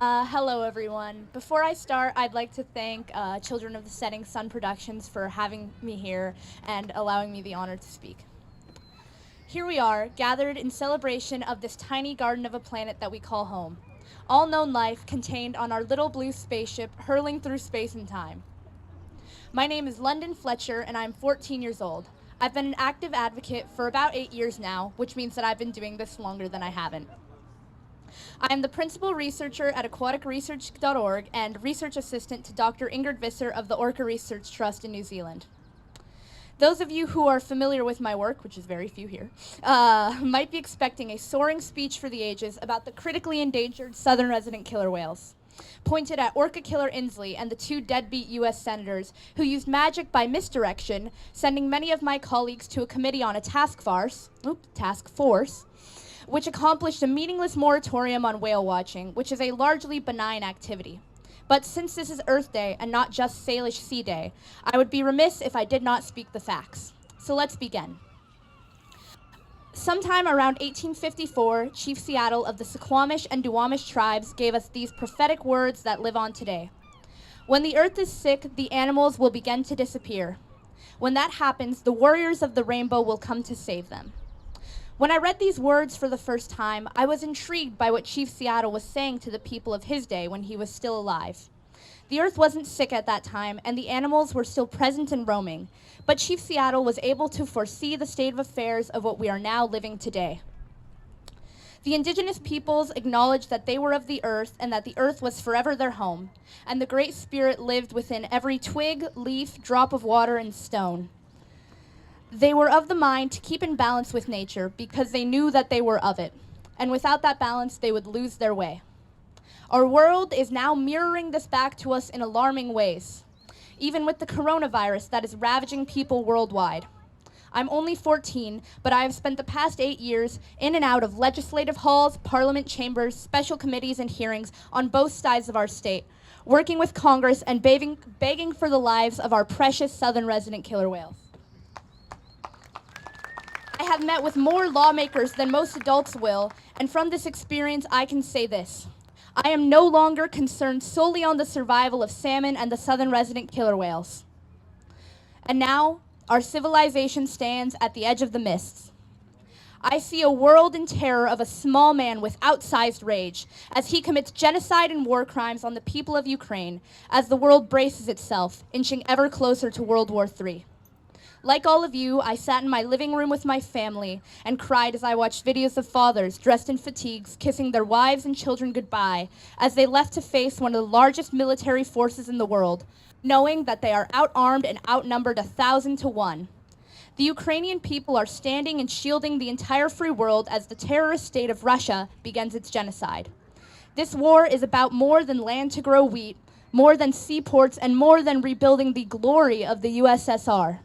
Hello, everyone. Before I start, I'd like to thank Children of the Setting Sun Productions for having me here and allowing me the honor to speak. Here we are, gathered in celebration of this tiny garden of a planet that we call home. All known life contained on our little blue spaceship hurling through space and time. My name is London Fletcher, and I'm 14 years old. I've been an active advocate for about 8 years now, which means that I've been doing this longer than I haven't. I am the principal researcher at aquaticresearch.org and research assistant to Dr. Ingrid Visser of the Orca Research Trust in New Zealand. Those of you who are familiar with my work, which is very few here, might be expecting a soaring speech for the ages about the critically endangered southern resident killer whales, pointed at orca killer Inslee and the 2 deadbeat U.S. senators who used magic by misdirection, sending many of my colleagues to a committee on a task force, which accomplished a meaningless moratorium on whale watching, which is a largely benign activity. But since this is Earth Day and not just Salish Sea Day, I would be remiss if I did not speak the facts. So let's begin. Sometime around 1854, Chief Seattle of the Suquamish and Duwamish tribes gave us these prophetic words that live on today. When the earth is sick, the animals will begin to disappear. When that happens, the warriors of the rainbow will come to save them. When I read these words for the first time, I was intrigued by what Chief Seattle was saying to the people of his day when he was still alive. The earth wasn't sick at that time, and the animals were still present and roaming, but Chief Seattle was able to foresee the state of affairs of what we are now living today. The indigenous peoples acknowledged that they were of the earth and that the earth was forever their home, and the Great Spirit lived within every twig, leaf, drop of water, and stone. They were of the mind to keep in balance with nature because they knew that they were of it, and without that balance, they would lose their way. Our world is now mirroring this back to us in alarming ways, even with the coronavirus that is ravaging people worldwide. I'm only 14, but I have spent the past 8 years in and out of legislative halls, parliament chambers, special committees, and hearings on both sides of our state, working with Congress and begging for the lives of our precious southern resident killer whales. I have met with more lawmakers than most adults will, and from this experience I can say this. I am no longer concerned solely on the survival of salmon and the southern resident killer whales. And now, our civilization stands at the edge of the mists. I see a world in terror of a small man with outsized rage as he commits genocide and war crimes on the people of Ukraine as the world braces itself, inching ever closer to World War III. Like all of you, I sat in my living room with my family and cried as I watched videos of fathers dressed in fatigues kissing their wives and children goodbye as they left to face one of the largest military forces in the world, knowing that they are outarmed and outnumbered 1,000 to 1. The Ukrainian people are standing and shielding the entire free world as the terrorist state of Russia begins its genocide. This war is about more than land to grow wheat, more than seaports, and more than rebuilding the glory of the USSR.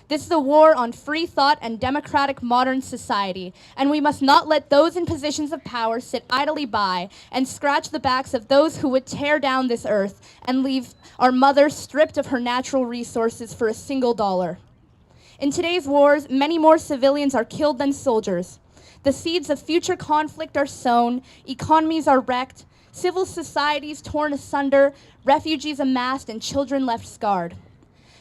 This is a war on free thought and democratic modern society, and we must not let those in positions of power sit idly by and scratch the backs of those who would tear down this earth and leave our mother stripped of her natural resources for a single dollar. In today's wars, many more civilians are killed than soldiers. The seeds of future conflict are sown, economies are wrecked, civil societies torn asunder, refugees amassed, and children left scarred.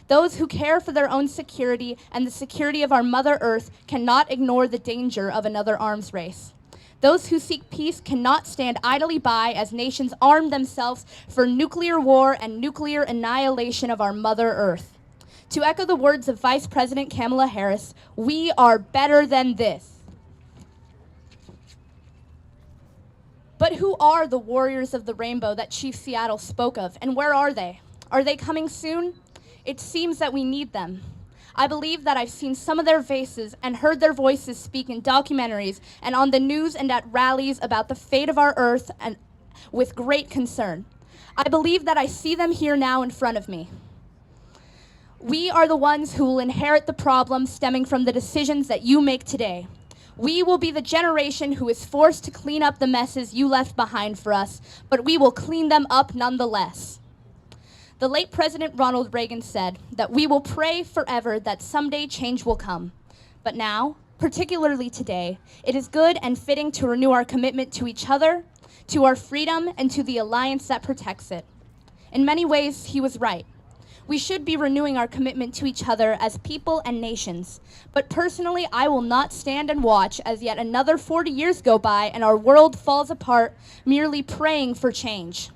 Those who care for their own security and the security of our Mother Earth cannot ignore the danger of another arms race. Those who seek peace cannot stand idly by as nations arm themselves for nuclear war and nuclear annihilation of our Mother Earth. To echo the words of Vice President Kamala Harris, we are better than this. But who are the warriors of the rainbow that Chief Seattle spoke of, and where are they? Are they coming soon? It seems that we need them. I believe that I've seen some of their faces and heard their voices speak in documentaries and on the news and at rallies about the fate of our earth and with great concern. I believe that I see them here now in front of me. We are the ones who will inherit the problems stemming from the decisions that you make today. We will be the generation who is forced to clean up the messes you left behind for us, but we will clean them up nonetheless. The late President Ronald Reagan said that we will pray forever that someday change will come. But now, particularly today, it is good and fitting to renew our commitment to each other, to our freedom, and to the alliance that protects it. In many ways, he was right. We should be renewing our commitment to each other as people and nations. But personally, I will not stand and watch as yet another 40 years go by and our world falls apart merely praying for change.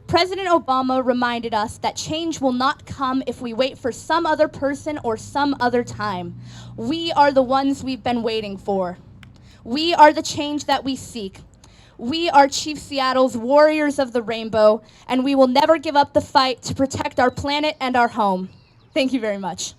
President Obama reminded us that change will not come if we wait for some other person or some other time. We are the ones we've been waiting for. We are the change that we seek. We are Chief Seattle's warriors of the rainbow, and we will never give up the fight to protect our planet and our home. Thank you very much.